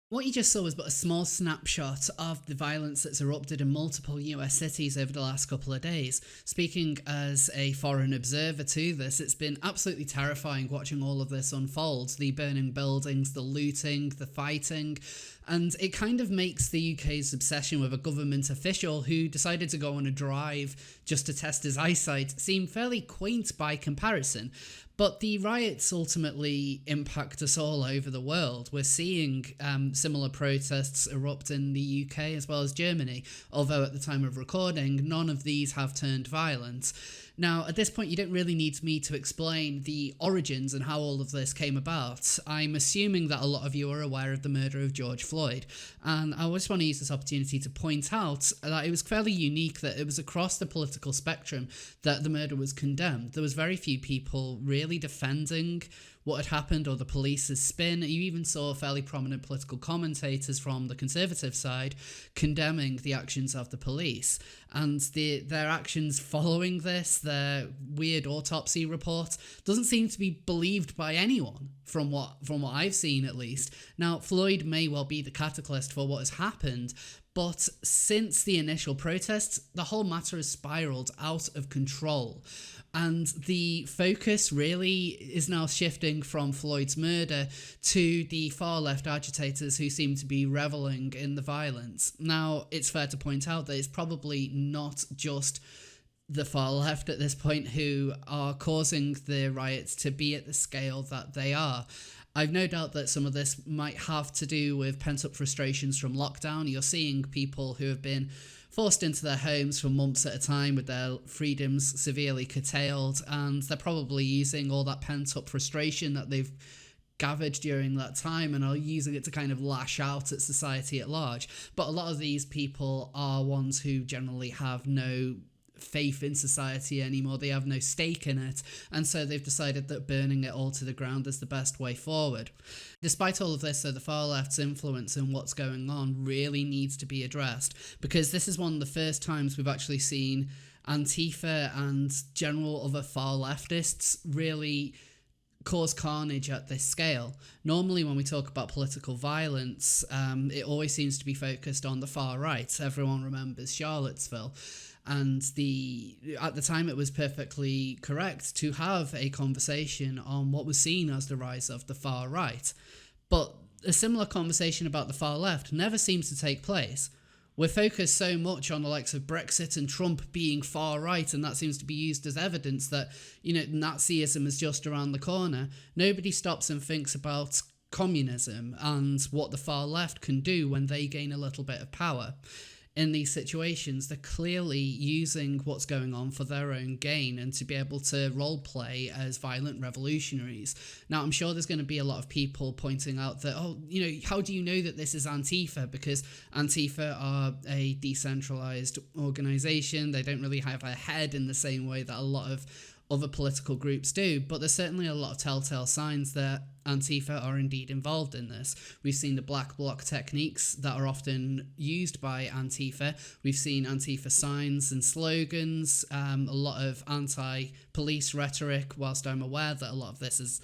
What you just saw was but a small snapshot of the violence that's erupted in multiple US cities over the last couple of days. Speaking as a foreign observer to this, it's been absolutely terrifying watching all of this unfold. The burning buildings, the looting, the fighting, and it kind of makes the UK's obsession with a government official who decided to go on a drive just to test his eyesight seem fairly quaint by comparison. But the riots ultimately impact us all over the world. We're seeing similar protests erupt in the UK as well as Germany, although at the time of recording, none of these have turned violent. Now, at this point, you don't really need me to explain the origins and how all of this came about. I'm assuming that a lot of you are aware of the murder of George Floyd, and I just want to use this opportunity to point out that it was fairly unique that it was across the political spectrum that the murder was condemned. There was very few people really defending what had happened or the police's spin. You even saw fairly prominent political commentators from the Conservative side condemning the actions of the police. And their actions following this, their weird autopsy report, doesn't seem to be believed by anyone from what I've seen at least. Now, Floyd may well be the catalyst for what has happened, but since the initial protests, the whole matter has spiraled out of control. And the focus really is now shifting from Floyd's murder to the far-left agitators who seem to be reveling in the violence. Now, it's fair to point out that it's probably not just the far left at this point who are causing the riots to be at the scale that they are. I've no doubt that some of this might have to do with pent-up frustrations from lockdown. You're seeing people who have been forced into their homes for months at a time with their freedoms severely curtailed, and they're probably using all that pent-up frustration that they've gathered during that time and are using it to kind of lash out at society at large. But a lot of these people are ones who generally have no faith in society anymore. They have no stake in it, and so they've decided that burning it all to the ground is the best way forward. Despite all of this, though, the far left's influence in what's going on really needs to be addressed, because this is one of the first times we've actually seen Antifa and general other far leftists really cause carnage at this scale. Normally when we talk about political violence, it always seems to be focused on the far right. Everyone remembers Charlottesville. And at the time, it was perfectly correct to have a conversation on what was seen as the rise of the far right. But a similar conversation about the far left never seems to take place. We're focused so much on the likes of Brexit and Trump being far right, and that seems to be used as evidence that, Nazism is just around the corner. Nobody stops and thinks about communism and what the far left can do when they gain a little bit of power. In these situations, they're clearly using what's going on for their own gain and to be able to role play as violent revolutionaries. Now, I'm sure there's going to be a lot of people pointing out that, how do you know that this is Antifa? Because Antifa are a decentralized organization. They don't really have a head in the same way that a lot of other political groups do, but there's certainly a lot of telltale signs that Antifa are indeed involved in this. We've seen the black bloc techniques that are often used by Antifa. We've seen Antifa signs and slogans, a lot of anti-police rhetoric, whilst I'm aware that a lot of this is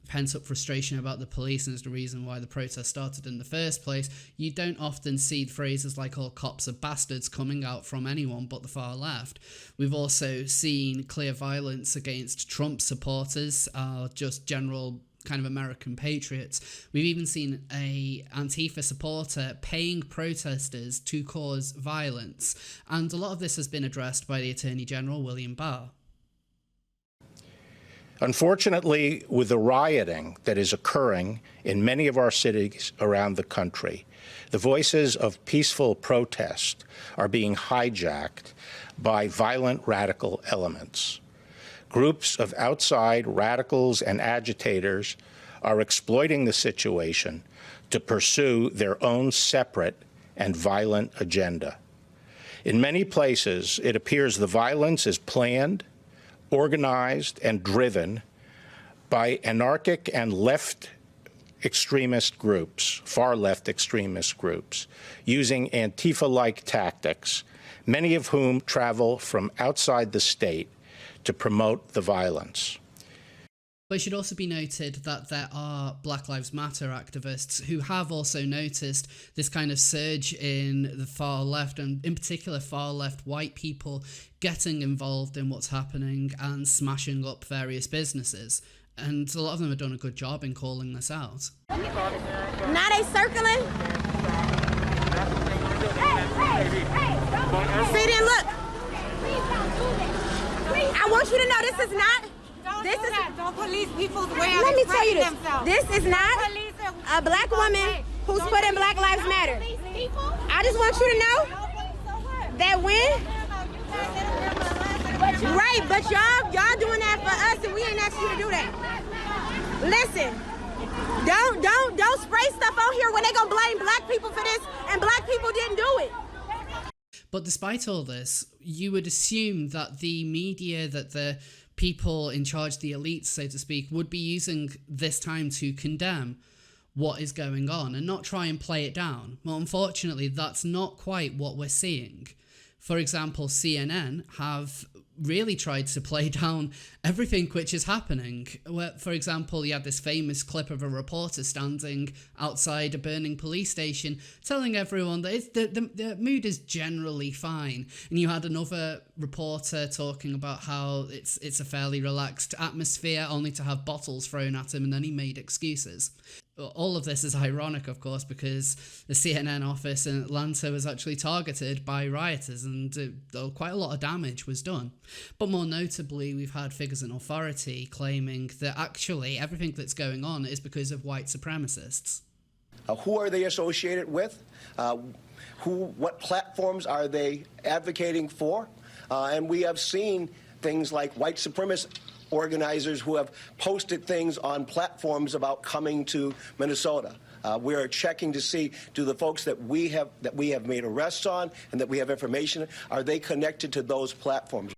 pent-up frustration about the police and is the reason why the protest started in the first place. You don't often see phrases like all cops are bastards coming out from anyone but the far left. We've also seen clear violence against Trump supporters, just general kind of American patriots. We've even seen a Antifa supporter paying protesters to cause violence, and a lot of this has been addressed by the Attorney General, William Barr. Unfortunately, with the rioting that is occurring in many of our cities around the country, the voices of peaceful protest are being hijacked by violent radical elements. Groups of outside radicals and agitators are exploiting the situation to pursue their own separate and violent agenda. In many places, it appears the violence is planned, organized, and driven by anarchic and left extremist groups, far-left extremist groups, using Antifa-like tactics, many of whom travel from outside the state to promote the violence. But it should also be noted that there are Black Lives Matter activists who have also noticed this kind of surge in the far left, and in particular far left white people getting involved in what's happening and smashing up various businesses. And a lot of them have done a good job in calling this out. Now they circling. See then, look. I want you to know this is not. Don't police people's way of Let me tell you this. themselves. This is not a black woman who's putting Black Lives Matter. I just want you to know that right, but y'all doing that for us, and we ain't asked you to do that. Listen, don't spray stuff on here when they gonna blame black people for this, and black people didn't do it. But despite all this, you would assume that the media, that the people in charge, the elites, so to speak, would be using this time to condemn what is going on and not try and play it down. Well, unfortunately, that's not quite what we're seeing. For example, CNN have really tried to play down everything which is happening. Where, for example, you had this famous clip of a reporter standing outside a burning police station telling everyone that the mood is generally fine. And you had another reporter talking about how it's a fairly relaxed atmosphere, only to have bottles thrown at him, and then he made excuses. All of this is ironic, of course, because the CNN office in Atlanta was actually targeted by rioters, and quite a lot of damage was done. But more notably, we've had figures in authority claiming that actually everything that's going on is because of white supremacists. Who are they associated with? What platforms are they advocating for? And we have seen things like white supremacist organizers who have posted things on platforms about coming to Minnesota. We are checking to see, do the folks that we have made arrests on and that we have information, are they connected to those platforms?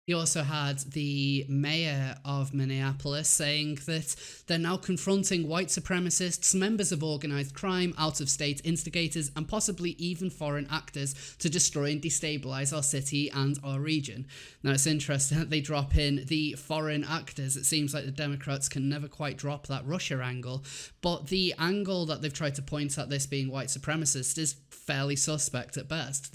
You also had the mayor of Minneapolis saying that they're now confronting white supremacists, members of organised crime, out-of-state instigators, and possibly even foreign actors to destroy and destabilise our city and our region. Now, it's interesting that they drop in the foreign actors. It seems like the Democrats can never quite drop that Russia angle, but the angle that they've tried to point at this being white supremacist is fairly suspect at best.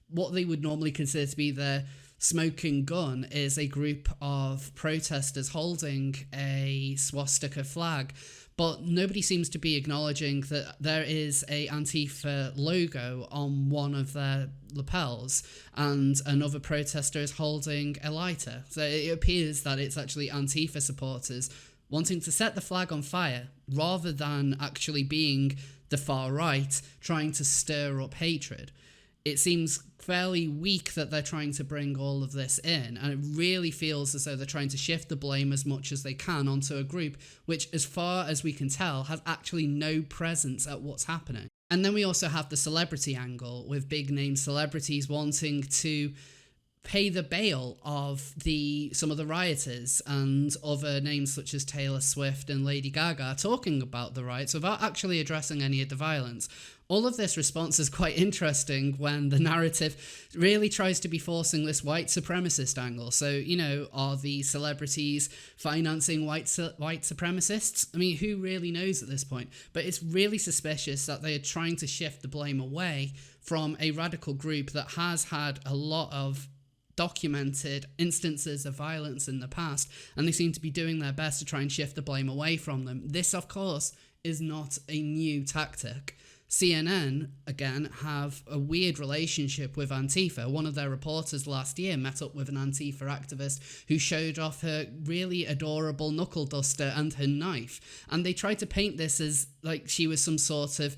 What they would normally consider to be their smoking gun is a group of protesters holding a swastika flag, but nobody seems to be acknowledging that there is a Antifa logo on one of their lapels, and another protester is holding a lighter. So it appears that it's actually Antifa supporters wanting to set the flag on fire rather than actually being the far right trying to stir up hatred. It seems fairly weak that they're trying to bring all of this in, and it really feels as though they're trying to shift the blame as much as they can onto a group which, as far as we can tell, has actually no presence at what's happening. And then we also have the celebrity angle, with big name celebrities wanting to pay the bail of some of the rioters, and other names such as Taylor Swift and Lady Gaga talking about the riots without actually addressing any of the violence. All of this response is quite interesting when the narrative really tries to be forcing this white supremacist angle. So, are the celebrities financing white supremacists? I mean, who really knows at this point? But it's really suspicious that they are trying to shift the blame away from a radical group that has had a lot of documented instances of violence in the past, and they seem to be doing their best to try and shift the blame away from them. This, of course, is not a new tactic. CNN, again, have a weird relationship with Antifa. One of their reporters last year met up with an Antifa activist who showed off her really adorable knuckle duster and her knife. And they tried to paint this as like she was some sort of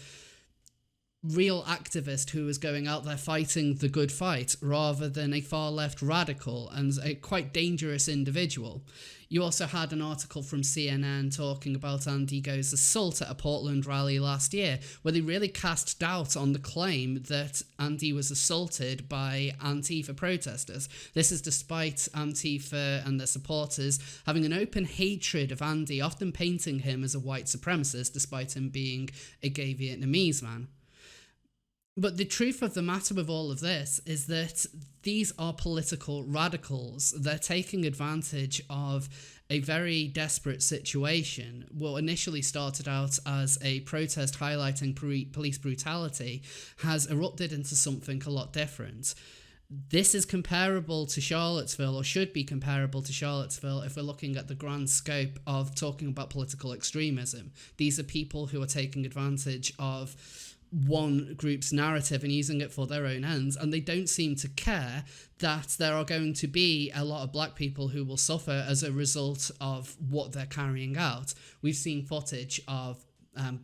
real activist who was going out there fighting the good fight rather than a far left radical and a quite dangerous individual. You also had an article from CNN talking about Andy Go's assault at a Portland rally last year, where they really cast doubt on the claim that Andy was assaulted by Antifa protesters. This is despite Antifa and their supporters having an open hatred of Andy, often painting him as a white supremacist despite him being a gay Vietnamese man. But the truth of the matter with all of this is that these are political radicals. They're taking advantage of a very desperate situation. What initially started out as a protest highlighting police brutality has erupted into something a lot different. This is comparable to Charlottesville, or should be comparable to Charlottesville, if we're looking at the grand scope of talking about political extremism. These are people who are taking advantage of one group's narrative and using it for their own ends, and they don't seem to care that there are going to be a lot of black people who will suffer as a result of what they're carrying out. We've seen footage of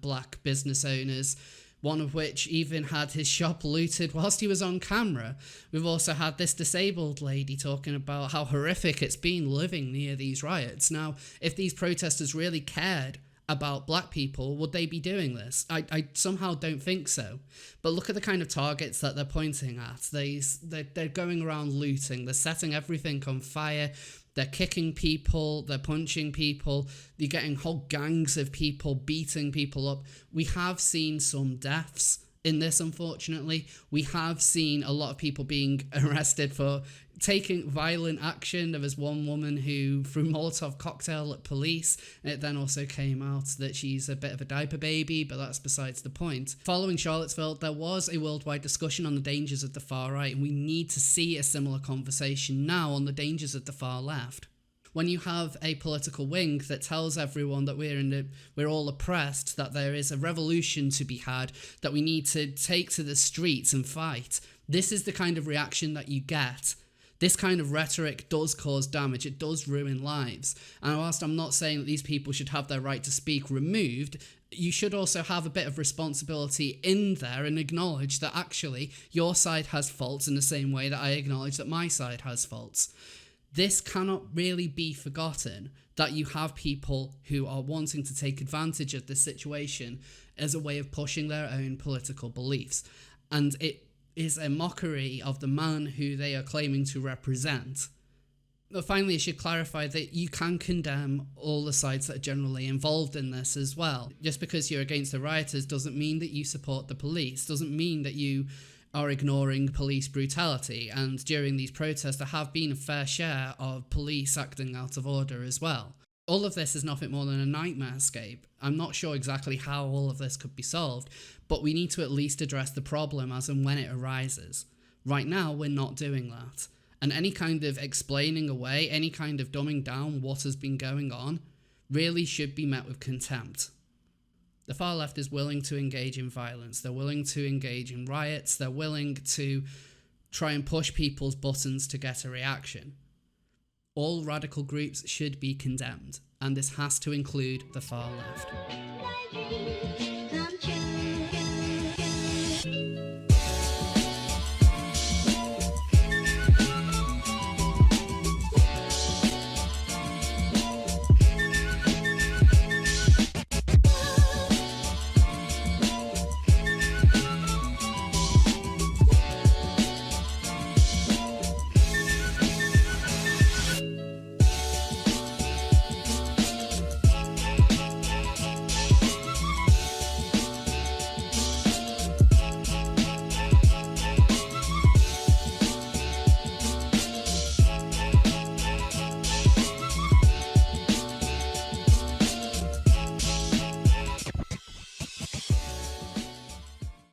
black business owners, one of which even had his shop looted whilst he was on camera. We've also had this disabled lady talking about how horrific it's been living near these riots. Now, if these protesters really cared about black people, would they be doing this? I somehow don't think so. But look at the kind of targets that they're pointing at. They're going around looting, they're setting everything on fire, they're kicking people, they're punching people, they're getting whole gangs of people beating people up. We have seen some deaths in this, unfortunately. We have seen a lot of people being arrested for taking violent action. There was one woman who threw Molotov cocktail at police. It then also came out that she's a bit of a diaper baby, but that's besides the point. Following Charlottesville, there was a worldwide discussion on the dangers of the far right, and we need to see a similar conversation now on the dangers of the far left. When you have a political wing that tells everyone that we're all oppressed, that there is a revolution to be had, that we need to take to the streets and fight, this is the kind of reaction that you get. This kind of rhetoric does cause damage. It does ruin lives. And whilst I'm not saying that these people should have their right to speak removed, you should also have a bit of responsibility in there and acknowledge that actually your side has faults in the same way that I acknowledge that my side has faults. This cannot really be forgotten, that you have people who are wanting to take advantage of this situation as a way of pushing their own political beliefs. And it is a mockery of the man who they are claiming to represent. But finally, I should clarify that you can condemn all the sides that are generally involved in this as well. Just because you're against the rioters doesn't mean that you support the police, doesn't mean that you are ignoring police brutality. And during these protests, there have been a fair share of police acting out of order as well. All of this is nothing more than a nightmarescape. I'm not sure exactly how all of this could be solved, but we need to at least address the problem as and when it arises. Right now, we're not doing that. And any kind of explaining away, any kind of dumbing down what has been going on, really should be met with contempt. The far left is willing to engage in violence. They're willing to engage in riots. They're willing to try and push people's buttons to get a reaction. All radical groups should be condemned, and this has to include the far left.